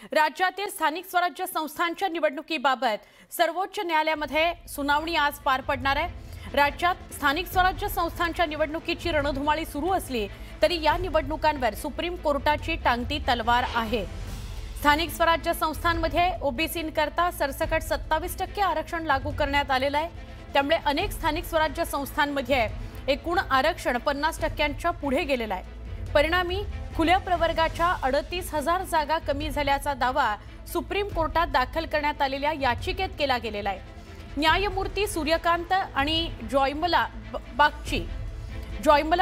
राज्यातील स्थानिक स्वराज्य संस्थांच्या निवडणुकीबाबत सर्वोच्च न्यायालयामध्ये सुनावणी आज पार पडणार आहे। राज्यात स्थानिक स्वराज्य संस्थांच्या निवडणुकीची रणधुमाळी सुरू असली तरी या निवडणुकांवर सुप्रीम कोर्टाची टांगती तलवार आहे। स्थानिक स्वराज्य संस्थांमध्ये ओबीसींकरता सरसकट 27% आरक्षण लागू करण्यात आलेलं आहे। त्यामुळे अनेक स्थानिक स्वराज्य संस्थांमध्ये एकूण आरक्षण 50%च्या पुढे गेलेलं आहे। परिणामी खुल्या प्रवर्गाच्या 38,000 जागा कमी झाल्याचा दावा सुप्रीम कोर्टात दाखल करण्यात आलेल्या याचिकेत केला गेलेला आहे। न्यायमूर्ती सूर्यकांत आणि जॉयमला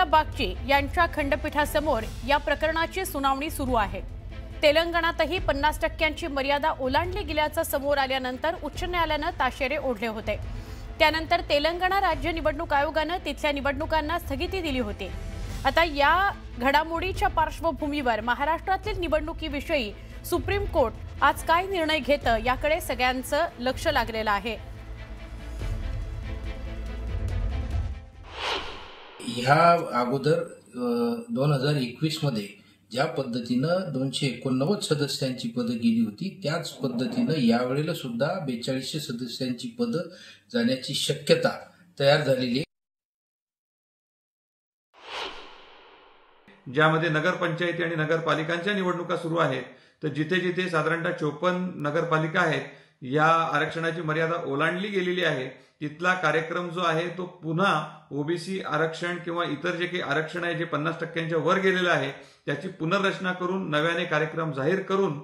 बागची यांच्या खंडपीठासमोर या प्रकरणाची सुनावणी सुरू आहे। तेलंगणातही 50%ची मर्यादा ओलांडली गेल्याचं समोर आल्यानंतर उच्च न्यायालयानं ताशेरे ओढले होते। त्यानंतर तेलंगणा राज्य निवडणूक आयोगानं तिथल्या निवडणुकांना स्थगिती दिली होती। आता या घडामोडीच्या पार्श्वभूमीवर महाराष्ट्रातील निवडणुकीविषयी सुप्रीम कोर्ट आज काय निर्णय घेतं याकडे सगळ्यांचं लक्ष लागलेलं आहे। ह्या अगोदर 2021 मध्ये ज्या पद्धतीनं 289 सदस्यांची पदं गेली होती त्याच पद्धतीनं यावेळेला सुद्धा 4200 सदस्यांची पदं जाण्याची शक्यता तयार झालेली आहे। ज्यामध्ये नगरपंचायती आणि नगरपालिकांच्या निवडणुका सुरू आहेत, तर जिथे जिथे साधारणतः 54 नगरपालिका आहेत या आरक्षणाची मर्यादा ओलांडली गेलेली आहे, तिथला कार्यक्रम जो आहे तो पुन्हा ओबीसी आरक्षण किंवा इतर जे काही आरक्षण आहे जे 50%च्या वर गेलेलं आहे त्याची पुनर्रचना करून नव्याने कार्यक्रम जाहीर करून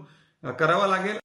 करावा लागेल।